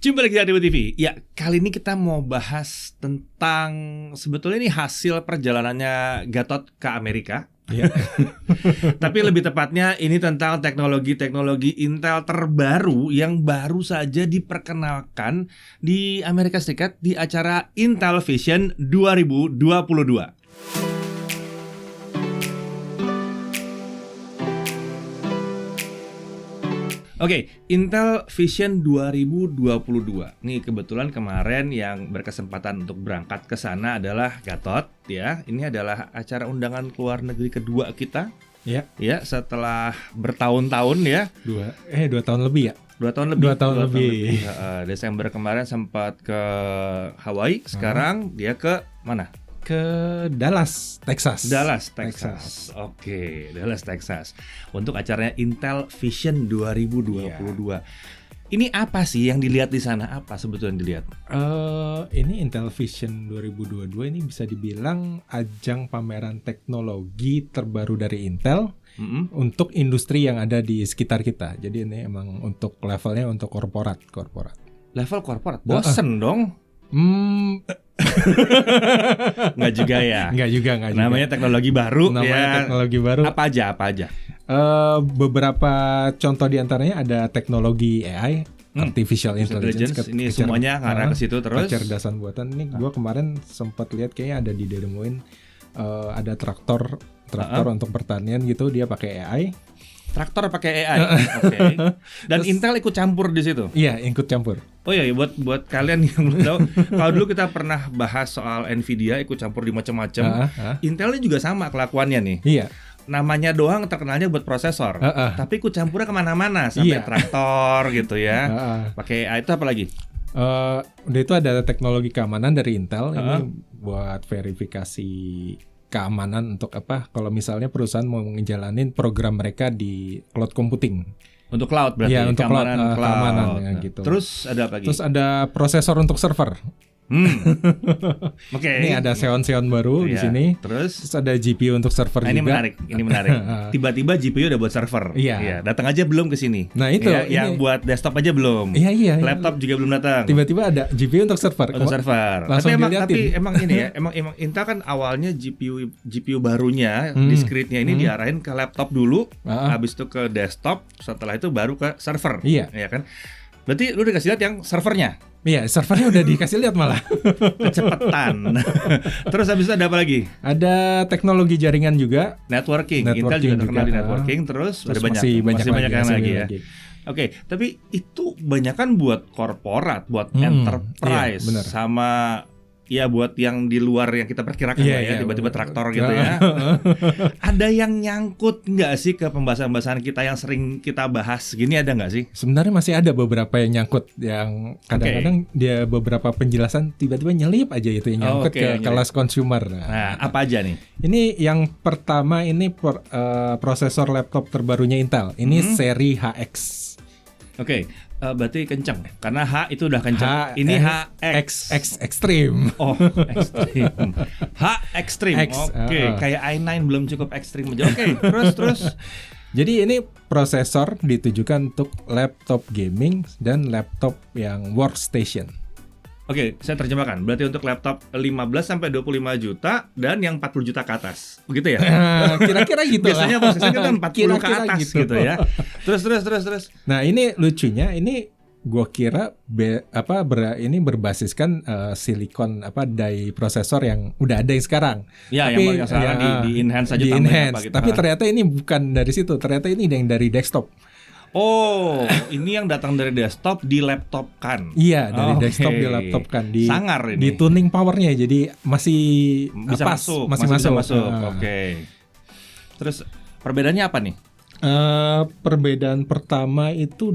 Jumpa lagi di Adebo TV. Ya, kali ini kita mau bahas tentang sebetulnya ini hasil perjalanannya Gatot ke Amerika. Ya. Tapi lebih tepatnya ini tentang teknologi-teknologi Intel terbaru yang baru saja diperkenalkan di Amerika Serikat di acara Intel Vision 2022. Oke, Intel Vision 2022. Nih kebetulan kemarin yang berkesempatan untuk berangkat ke sana adalah Gatot ya. Ini adalah acara undangan ke luar negeri kedua kita. Ya. Ya, setelah bertahun-tahun ya. 2 tahun lebih ya. 2 tahun lebih. 2 tahun lebih. Desember kemarin sempat ke Hawaii, sekarang dia ke mana? Ke Dallas, Texas. Oke, Dallas, Texas. Untuk acaranya Intel Vision 2022. Ini apa sih yang dilihat di sana? Apa sebetulnya yang dilihat? Ini Intel Vision 2022 ini bisa dibilang ajang pameran teknologi terbaru dari Intel untuk industri yang ada di sekitar kita. Jadi ini emang untuk levelnya untuk korporat. Level korporat. Bosen dong. Nggak juga ya. Nggak juga. Namanya teknologi baru. Teknologi baru. Apa aja? Beberapa contoh diantaranya ada teknologi AI, Artificial Intelligence. Ini semuanya ngarah ke situ terus. Kecerdasan buatan. Ini gue kemarin sempat lihat kayaknya ada di demoin ada traktor untuk pertanian gitu, dia pakai AI. Traktor pakai AI. Oke. Dan terus, Intel ikut campur di situ. Iya, ikut campur. Oh iya, buat kalian yang belum tahu, kalau dulu kita pernah bahas soal Nvidia ikut campur di macam-macam. Intel ini juga sama kelakuannya nih. Iya. Namanya doang terkenalnya buat prosesor, tapi ikut campurnya kemana-mana sampai traktor gitu ya. Pakai AI itu apa lagi? Udah itu ada teknologi keamanan dari Intel ini buat verifikasi keamanan untuk apa? Kalau misalnya perusahaan mau ngejalanin program mereka di cloud computing. Untuk cloud berarti? Ya, untuk keamanan ya, gitu. Terus ada apa lagi? Terus ada prosesor untuk server. Oke. Ini ada Xeon baru di sini. Terus ada GPU untuk server juga. Ini menarik. Tiba-tiba GPU udah buat server. Iya. Datang aja belum ke sini. Nah, itu yang buat desktop aja belum. Iya. Laptop juga belum datang. Tiba-tiba ada GPU untuk server. Tapi emang ini ya, emang Intel kan awalnya GPU barunya, discrete-nya ini diarahin ke laptop dulu, habis itu ke desktop, setelah itu baru ke server. Iya. Ya kan? Berarti lu udah kasih lihat yang servernya? Iya, servernya udah dikasih lihat malah. Kecepatan. Terus habis itu ada apa lagi? Ada teknologi jaringan juga. Networking. Intel juga terkenal di networking. Terus ada masih banyak lagi ya. Oke, tapi itu banyak kan buat korporat, buat enterprise, iya, sama ya buat yang di luar yang kita perkirakan tiba-tiba traktor gitu ya. Ada yang nyangkut nggak sih ke pembahasan-pembahasan kita yang sering kita bahas gini, ada nggak sih? Sebenarnya masih ada beberapa yang nyangkut, yang kadang-kadang dia beberapa penjelasan tiba-tiba nyelip aja itu yang nyangkut ke kelas consumer. Nah, apa aja nih? Ini yang pertama ini prosesor laptop terbarunya Intel. Ini seri HX. Oke. Berarti kenceng karena H itu udah kenceng. Ini X ekstrim. Oh, ekstrim. H ekstrim. Oke, kayak i9 belum cukup ekstrim aja. Oke, terus. Jadi ini prosesor ditujukan untuk laptop gaming dan laptop yang workstation. Oke, saya terjemahkan. Berarti untuk laptop 15 sampai 25 juta dan yang 40 juta ke atas. Begitu ya? Kira-kira gitu. Biasanya prosesnya kan 40 ke atas gitu ya. Terus. Nah, ini lucunya, ini gua kira ini berbasiskan silikon die prosesor yang udah ada yang sekarang. Ya, tapi yang sekarang di enhance aja tambahin gitu. Tapi ternyata ini bukan dari situ. Ternyata ini yang dari desktop. Oh, ini yang datang dari desktop di laptop kan? Iya, dari desktop di laptop kan. Sangar ini. Di tuning powernya, jadi masih bisa masuk. Oke. Terus perbedaannya apa nih? Perbedaan pertama itu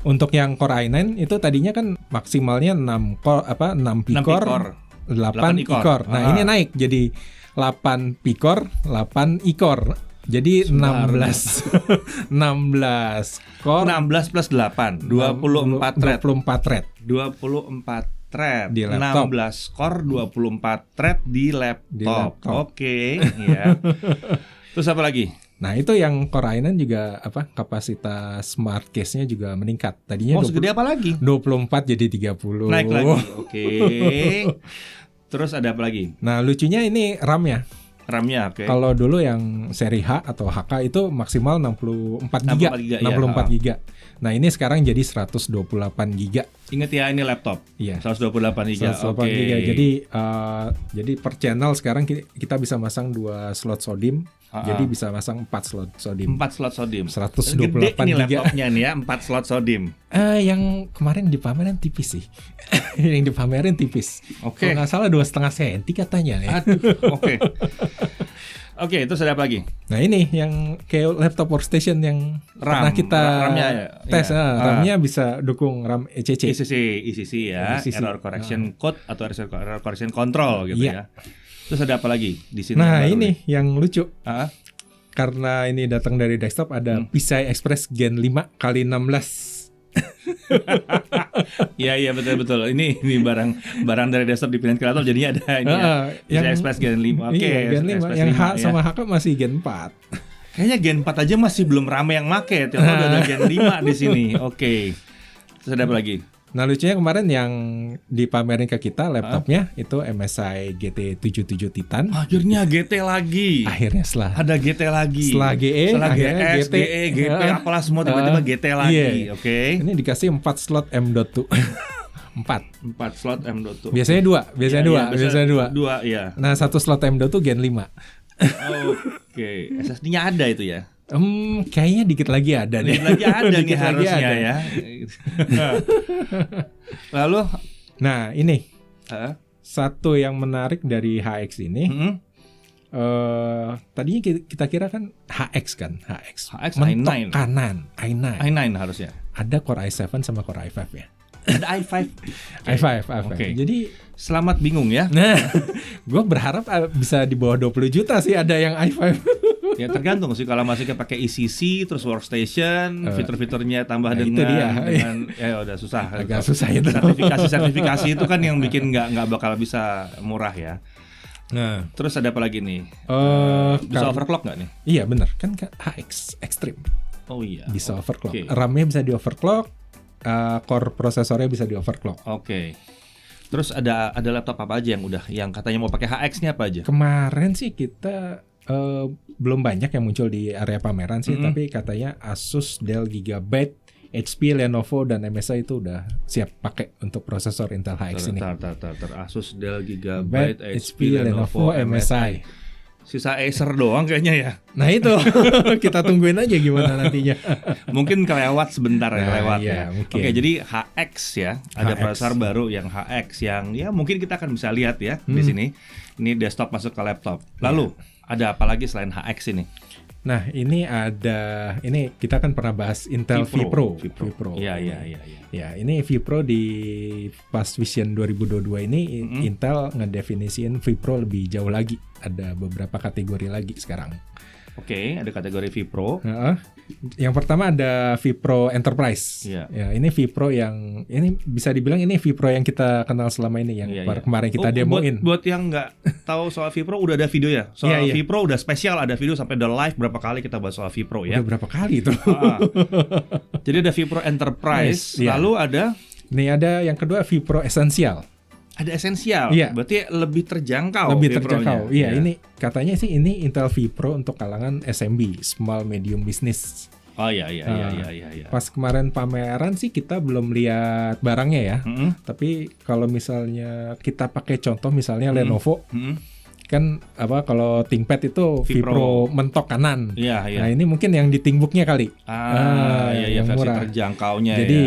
untuk yang Core i9 itu tadinya kan maksimalnya 6 picore, 8 e-core. Nah, ini naik jadi 8 picore, 8 e-core. Jadi 16 core, 16 plus 8 24 thread. 24 thread di laptop. 16 core 24 thread di laptop. Oke, ya. Terus apa lagi? Nah itu yang Core i9 juga kapasitas smart case-nya juga meningkat. Tadinya mau segede apa lagi? 24 jadi 30. Naik lagi. Oke. Terus ada apa lagi? Nah lucunya ini RAM-nya. RAM-nya oke. Kalau dulu yang seri H atau HK itu maksimal 64 GB. 64 GB. Nah ini sekarang jadi 128 GB. Ingat ya ini laptop. Iya. 128 GB. 128 GB. Jadi per channel sekarang kita bisa masang 2 slot SODIMM. Jadi bisa masang 4 slot SODIMM. 4 slot SODIMM. 128 gede ini GB. laptopnya nih ya, 4 slot SODIMM. Yang kemarin dipamerin tipis sih. Yang dipamerin tipis. Oke. Kalau nggak salah 2,5 cm katanya ya. Aduh, oke. Oke, terus ada apa lagi? Nah ini yang kayak laptop workstation yang pernah kita RAM-nya tes. ya. RAM-nya bisa dukung RAM ECC. ECC ya, ECC. error correction code atau error correction control gitu ya. Terus ada apa lagi di sini? Nah ini yang lucu. Karena ini datang dari desktop ada PCI Express Gen 5 kali 16. Iya betul. Ini barang dari desktop dipindahin ke laptop jadinya ada ini PCI Express Gen 5. Oke, Gen 5. Yang H sama HK masih Gen 4. Kayaknya Gen 4 aja masih belum rame yang make. Ternyata udah ada Gen 5 di sini. Oke. Terus ada apa lagi? Nah lucunya kemarin yang dipamerin ke kita laptopnya itu MSI GT77 Titan. Akhirnya GT lagi. Akhirnya setelah ada GT lagi. Setelah GE, setelah GX, GT, GE, GP, apalah semua tiba-tiba GT lagi. Oke. Ini dikasih 4 slot M.2. 4 slot M.2. Biasanya 2, biasanya 2. 2 ya. Nah, 1 slot M.2 Gen 5. Oke. SSD-nya ada itu ya. Kayaknya dikit lagi ada nih. Dikit lagi ada nih harusnya ya. Lalu, nah ini satu yang menarik dari HX ini. Tadinya kita kira kan HX i9 kanan i9 harusnya. Ada Core i7 sama Core i5 ya. Ada i5. Okay. Jadi selamat bingung ya. Nah, gue berharap bisa di bawah 20 juta sih ada yang i5. Ya tergantung sih kalau masih pakai ECC terus workstation, fitur-fiturnya tambah itu dengan udah susah. Agak susah itu. Sertifikasi itu kan yang bikin nggak bakal bisa murah ya. Nah, terus ada apa lagi nih? Bisa overclock nggak nih? Iya benar, kan HX Extreme. Oh iya. Bisa overclock. RAM-nya bisa di overclock, core prosesornya bisa di overclock. Oke. Terus ada laptop apa aja yang katanya mau pakai HX-nya apa aja? Kemarin sih kita belum banyak yang muncul di area pameran sih, tapi katanya Asus, Dell, Gigabyte, HP, Lenovo, dan MSI itu udah siap pakai untuk prosesor Intel HX ini. Asus, Dell, Gigabyte, HP, Lenovo, MSI. Sisa Acer doang kayaknya ya. Nah itu kita tungguin aja gimana nantinya. Mungkin kelewat sebentar ya. Mungkin. Oke, jadi HX ya, ada prosesor baru yang HX yang ya mungkin kita akan bisa lihat ya di sini. Ini desktop masuk ke laptop. Lalu ada apa lagi selain HX ini? Nah ini kita kan pernah bahas Intel vPro. Iya. Ya ini vPro di Past Vision 2022 ini Intel ngedefinisiin vPro lebih jauh lagi. Ada beberapa kategori lagi sekarang. Oke, ada kategori vPro. Yang pertama ada vPro Enterprise. Ya, ini vPro yang ini bisa dibilang ini vPro yang kita kenal selama ini yang kemarin kita demoin. Buat yang nggak tahu soal vPro udah ada video ya. Soal vPro udah spesial, ada video sampai the live berapa kali kita bahas soal vPro ya. Udah berapa kali itu? Jadi ada vPro Enterprise, lalu ada yang kedua vPro Essential. Ada esensial, berarti lebih terjangkau. Iya, ini katanya sih ini Intel vPro untuk kalangan SMB, small medium business. Oh iya. Pas kemarin pameran sih kita belum lihat barangnya ya. Tapi kalau misalnya kita pakai contoh misalnya Lenovo, kan kalau ThinkPad itu vPro mentok kanan. Iya. Nah ini mungkin yang di ThinkBook-nya kali. Yang versi murah. Terjangkaunya. Jadi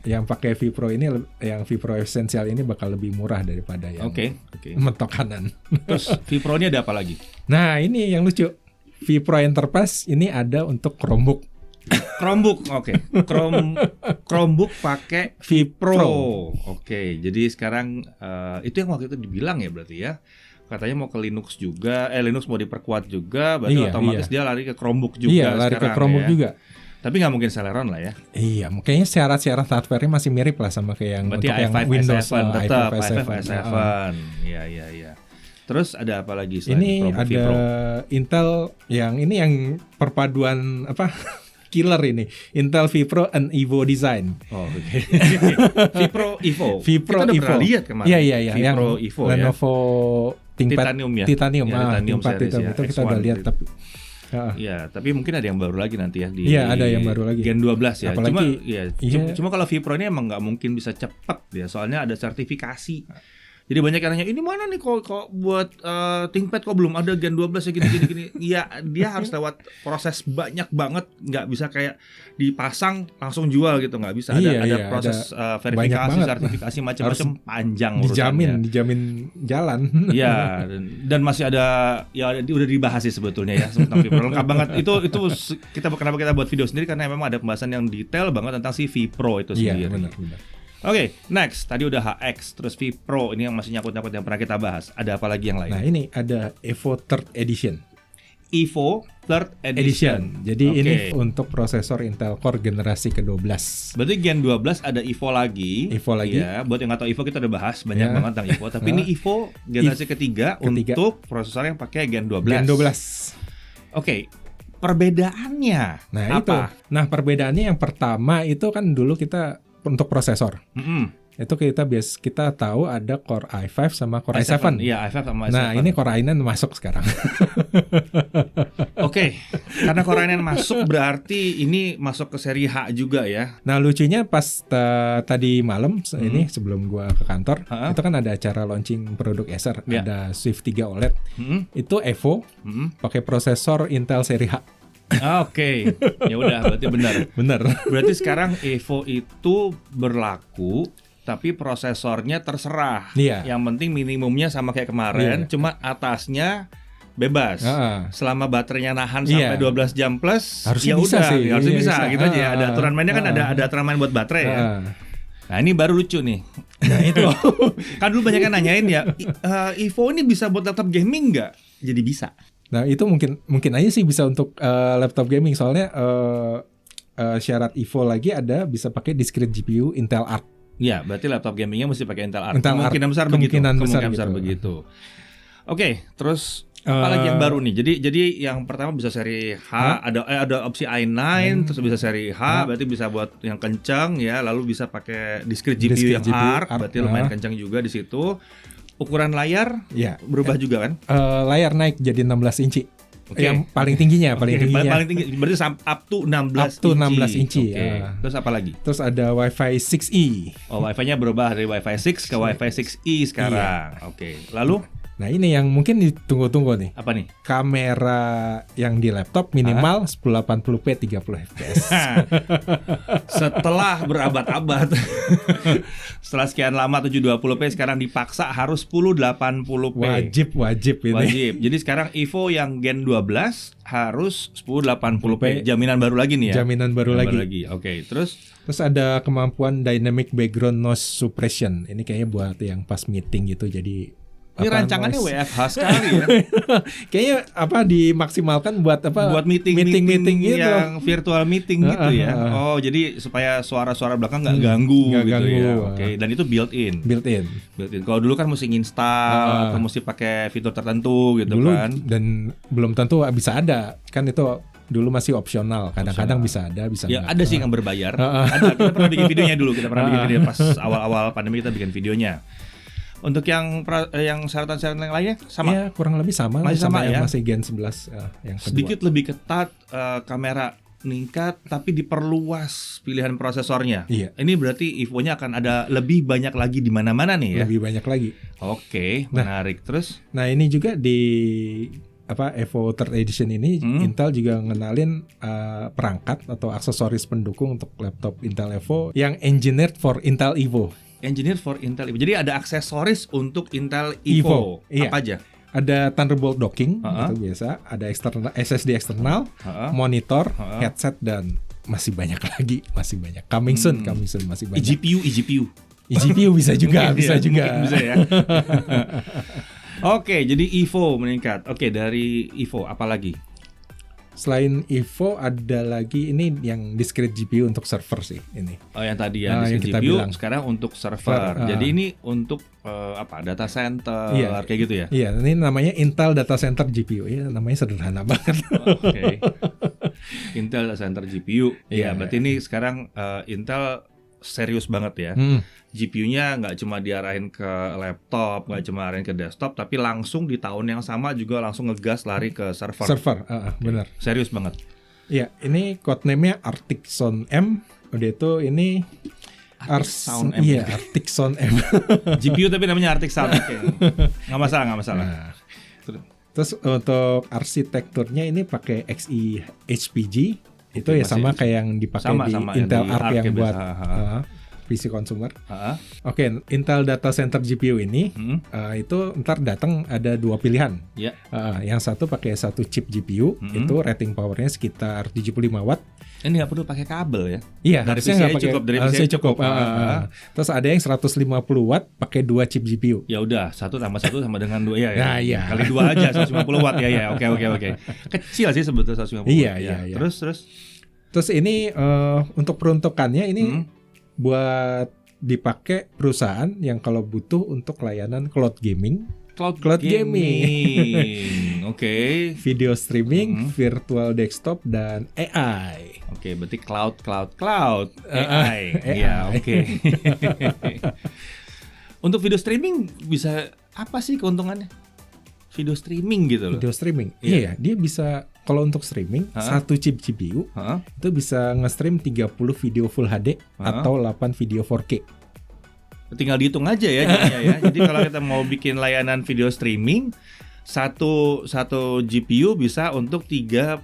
yang pakai vPro ini, yang vPro Essential ini bakal lebih murah daripada yang mentok kanan. Terus vPro-nya ada apa lagi? Nah ini yang lucu. vPro Enterprise ini ada untuk Chromebook. Chromebook pakai vPro. Oke, jadi sekarang itu yang waktu itu dibilang ya berarti ya. Katanya mau ke Linux juga, Linux mau diperkuat juga, berarti otomatis dia lari ke Chromebook juga. Iya, lari ke Chromebook juga. Tapi nggak mungkin Celeron lah ya. Iya, kayaknya syarat-syarat hardware-nya masih mirip lah sama kayak yang berarti untuk i5, yang Windows. i7 tetap i5, i7. Iya. Terus ada apa lagi selain Ini ProBook ada vPro? Intel yang perpaduan killer ini. Intel vPro and Evo design. Oh, oke. vPro Evo. vPro Kita udah Evo. pernah lihat kemarin. Iya. Yang vPro Evo ya. Lenovo ThinkPad Titanium ya. Titanium, Ya, Titanium ThinkPad series ya, itu kita X1 udah lihat gitu. tapi Iya, tapi mungkin ada yang baru lagi nanti ya di Iya, ada yang baru lagi. Gen 12 ya. Apalagi- Cuma kalau vPro ini emang nggak mungkin bisa cepat ya, soalnya ada sertifikasi. Jadi banyak yang nanya, ini mana nih kok buat ThinkPad kok belum ada Gen 12 ya gini. Iya, dia harus lewat proses banyak banget, nggak bisa kayak dipasang langsung jual gitu, nggak bisa. Ada proses verifikasi, banget. sertifikasi macam-macam panjang dijamin jalan. Iya, dan masih ada ya udah dibahas sih sebetulnya ya tentang vPro lengkap banget. Itu kenapa kita buat video sendiri karena memang ada pembahasan yang detail banget tentang si vPro itu sendiri. Iya, benar. Oke, next. Tadi udah HX, terus vPro ini yang masih nyangkut-nyangkut yang pernah kita bahas. Ada apa lagi yang lain? Nah, ini ada Evo 3rd Edition. Evo 3rd Edition. Jadi Oke. ini untuk prosesor Intel Core generasi ke-12. Berarti Gen 12 ada Evo lagi. Ya, buat yang nggak tahu Evo kita udah bahas banyak banget tentang Evo. Tapi ini Evo generasi ketiga untuk prosesor yang pakai Gen 12. Gen 12. Oke, perbedaannya Nah, apa? itu. Nah, perbedaannya yang pertama itu kan dulu kita untuk prosesor. Itu kita tahu ada Core i5 sama Core i7. Iya, i5 sama i7. Nah, ini Core i9 masuk sekarang. Oke, karena Core i9 masuk berarti ini masuk ke seri H juga ya. Nah, lucunya pas tadi malam ini sebelum gua ke kantor, itu kan ada acara launching produk Acer, ada Swift 3 OLED. Itu Evo pakai prosesor Intel seri H. Oke, ya udah berarti benar. Berarti sekarang Evo itu berlaku, tapi prosesornya terserah. Iya. Yang penting minimumnya sama kayak kemarin, cuma atasnya bebas. Selama baterainya nahan sampai 12 jam plus, harusnya ya bisa udah, sih. harusnya bisa gitu aja. Ah, Ada aturan mainnya kan ada aturan main buat baterai ya. Nah ini baru lucu nih. Nah itu kan dulu banyak yang nanyain ya, Evo ini bisa buat laptop gaming nggak? Jadi bisa. Nah itu mungkin aja sih bisa untuk laptop gaming, soalnya syarat Evo lagi ada bisa pakai discrete GPU Intel Arc. Ya, berarti laptop gamingnya mesti pakai Intel Arc. Intel Arc. Kemungkinan besar begitu. Oke, terus apa lagi yang baru nih? Jadi yang pertama bisa seri H, ada opsi i9, terus bisa seri H, berarti bisa buat yang kencang ya, lalu bisa pakai discrete GPU yang Arc, berarti lumayan kencang juga di situ. Ukuran layar berubah juga kan? Layar naik jadi 16 inci. Yang paling tingginya, paling tinggi. Berarti up to 16 inci. Terus apa lagi? Terus ada Wi-Fi 6E. Oh, Wi-Fi-nya berubah dari Wi-Fi 6 ke Wi-Fi 6E sekarang. Oke. Lalu? Nah, ini yang mungkin ditunggu-tunggu nih. Apa nih? Kamera yang di laptop minimal 1080p 30 fps. Setelah berabad-abad. Setelah sekian lama 720p sekarang dipaksa harus 1080p. Wajib ini. Wajib. Jadi sekarang Evo yang Gen 12 harus 1080p. Jaminan baru lagi nih ya. Jaminan baru lagi. Oke, terus ada kemampuan dynamic background noise suppression. Ini kayaknya buat yang pas meeting gitu, jadi ini rancangannya WFH sekali ya. Kayaknya dimaksimalkan buat Buat meeting gitu. Yang virtual meeting gitu ya. Oh, jadi supaya suara-suara belakang nggak ganggu gitu ya. Oke, dan itu built in. Kalau dulu kan mesti install atau mesti pakai fitur tertentu gitu dulu, kan. Dan belum tentu bisa ada. Kan itu dulu masih opsional. Kadang-kadang bisa ada, bisa ya, ada sih yang berbayar. Ada. Kita pernah bikin videonya dulu. Kita pernah bikin video pas awal-awal pandemi, kita bikin videonya. Untuk yang syaratan-syaratan yang lainnya sama? Ya, kurang lebih sama. Masih Gen 11 yang kedua. Sedikit lebih ketat, kamera meningkat, tapi diperluas pilihan prosesornya. Iya. Ini berarti Evo-nya akan ada lebih banyak lagi di mana-mana nih ya? Lebih banyak lagi. Oke, menarik. Terus? Nah, ini juga di Evo 3rd Edition ini Intel juga ngenalin perangkat atau aksesoris pendukung untuk laptop Intel Evo yang engineered for Intel Evo. Engineered for Intel Evo. Jadi ada aksesoris untuk Intel Evo. Iya. Apa aja? Ada Thunderbolt docking, itu biasa. Ada SSD eksternal, monitor, headset, dan masih banyak lagi. Coming soon masih banyak. eGPU bisa juga, bisa ya. Oke, jadi Evo meningkat. Oke, dari Evo apa lagi? Selain Evo ada lagi ini yang discrete GPU untuk server sih ini. Oh yang tadi ya yang discrete kita GPU bilang. sekarang untuk server. Jadi ini untuk data center kayak gitu ya? Iya, ini namanya Intel Data Center GPU. Ya, namanya sederhana banget. Oke. Intel Data Center GPU. Iya, berarti ini sekarang Intel serius banget ya. GPU-nya nggak cuma diarahin ke laptop, nggak cuma arahin ke desktop, tapi langsung di tahun yang sama juga langsung ngegas lari ke server. Benar. Serius banget. Iya, ini codename-nya Arctic Sound M. Udah itu ini Sound M. Iya, Arctic Sound M. GPU tapi namanya Arctic Sound. Oke. Nggak masalah. Nah, terus untuk arsitekturnya ini pakai Xe HPG. Itu ya sama kayak yang dipakai di Intel Arc yang buat PC consumer. Oke, Intel Data Center GPU ini itu ntar datang ada 2 pilihan. Yang satu pakai 1 chip GPU, itu rating powernya sekitar 75 watt. Ini nggak perlu pakai kabel ya? Iya, harusnya nggak pakai. Cukup. Terus ada yang 150 watt pakai 2 chip GPU. Ya udah, 1 tambah 1 sama dengan 2 ya. Nah, iya. Kali 2 aja 150 watt ya. Oke. Kecil sih sebetulnya 150 watt. Iya. Terus ini untuk peruntukannya ini buat dipakai perusahaan yang kalau butuh untuk layanan cloud gaming. Cloud gaming. Oke. Video streaming, virtual desktop dan AI. Oke, berarti cloud AI. Iya, oke. Untuk video streaming bisa apa sih keuntungannya? Video streaming gitu loh. Video streaming. Iya, dia bisa kalau untuk streaming 1 chip GPU itu bisa nge-stream 30 video Full HD atau 8 video 4K. Tinggal dihitung aja ya jadinya ya. Jadi kalau kita mau bikin layanan video streaming, satu GPU bisa untuk 30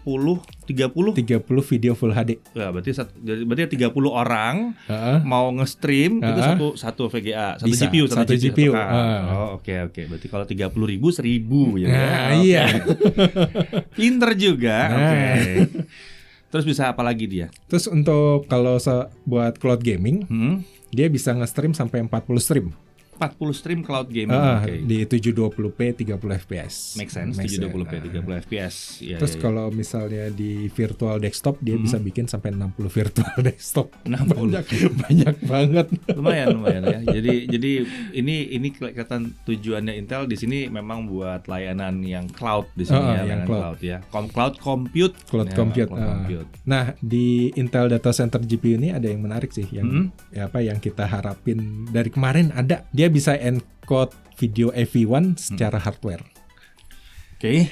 video Full HD. Ya, berarti 30 orang mau nge-stream itu satu VGA, satu bisa, GPU, satu GPU. Oh, oke. Berarti kalau 30.000 1.000 ya. Iya. Pinter juga. Oke. Terus bisa apa lagi dia? Terus untuk kalau buat cloud gaming, dia bisa nge-stream sampai 40 stream. 40 stream cloud gaming di 720p 30 fps. Make sense. 720p 30 fps. Ya, terus kalau misalnya di virtual desktop dia bisa bikin sampai 60 virtual desktop. 60. Banyak banget. Lumayan ya. Jadi ini kelihatan tujuannya Intel di sini memang buat layanan yang cloud di sini ya, layanan cloud ya. Cloud compute. Compute. Nah, di Intel Data Center GPU ini ada yang menarik sih yang yang kita harapin dari kemarin ada. Dia bisa encode video AV1 secara hardware. Oke.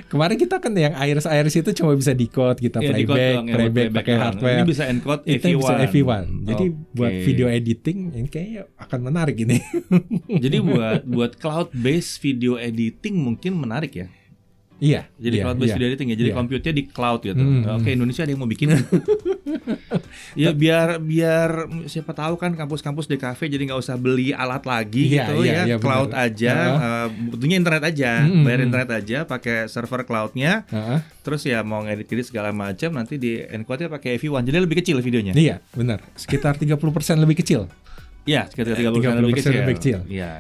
Kemarin kita kan yang Iris itu cuma bisa decode, kita playback pakai hardware. Ini bisa encode AV1. Itu bisa AV1. Jadi buat video editing ini kayaknya akan menarik ini. Jadi buat cloud based video editing mungkin menarik ya. Iya. Jadi cloud based video editing ya. Jadi komputernya di cloud gitu. Oke, Indonesia ada yang mau bikin. Ya biar siapa tahu kan kampus-kampus DKV jadi nggak usah beli alat lagi gitu ya. Cloud bener. Aja. Butuhnya internet aja. Bayar internet aja pakai server cloudnya. Terus ya mau ngedit segala macam nanti di encode-nya pakai AV1. Jadi lebih kecil videonya. Iya, benar. Sekitar 30% lebih kecil. Ya, sekitar 30% lebih kecil. Iya.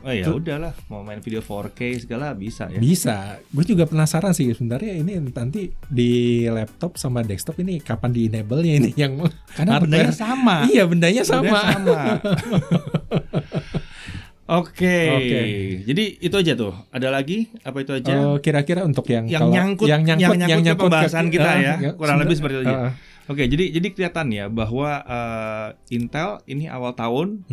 Oh ya udahlah, mau main video 4K segala bisa ya. Bisa. Gue juga penasaran sih sebenarnya ini nanti di laptop sama desktop ini kapan di enable-nya ini yang karena bendanya sama. Iya, bendanya sama. Oke. Jadi itu aja tuh. Ada lagi? Apa itu aja? Kira-kira untuk yang nyangkut ke pembahasan kita ya. Kurang lebih seperti itu aja. Oke, jadi kelihatan ya bahwa Intel ini awal tahun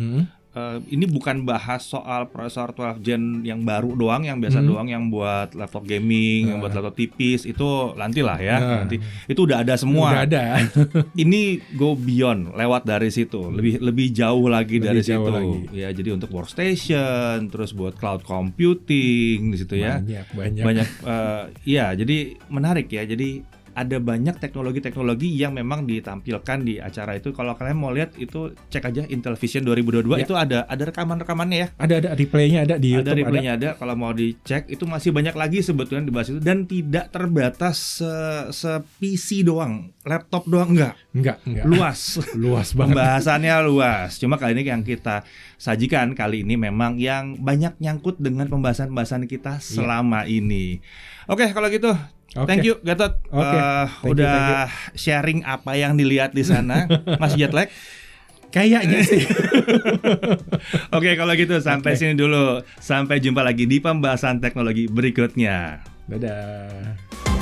ini bukan bahas soal prosesor 12 Gen yang baru doang, yang biasa doang, yang buat laptop gaming, yang buat laptop tipis itu nantilah ya. Nanti itu udah ada semua. Udah ada. Ini go beyond, lewat dari situ, lebih jauh lagi dari situ. Ya, jadi untuk workstation, terus buat cloud computing di situ ya. Banyak. Ya, jadi menarik ya. Jadi ada banyak teknologi-teknologi yang memang ditampilkan di acara itu. Kalau kalian mau lihat itu cek aja Intel Vision 2022 itu ada rekaman-rekamannya ya. Ada replaynya ada di YouTube. Ada replaynya ada. Kalau mau dicek itu masih banyak lagi sebetulnya dibahas itu, dan tidak terbatas PC doang, laptop doang enggak. Luas. Luas banget. Pembahasannya luas. Cuma kali ini yang kita sajikan kali ini memang yang banyak nyangkut dengan pembahasan-pembahasan kita selama ini. Oke, kalau gitu thank you Gatot. Udah sharing apa yang dilihat di sana. Masih jet lag? Kayaknya sih. Oke, kalau gitu sampai sini dulu. Sampai jumpa lagi di pembahasan teknologi berikutnya. Dadah.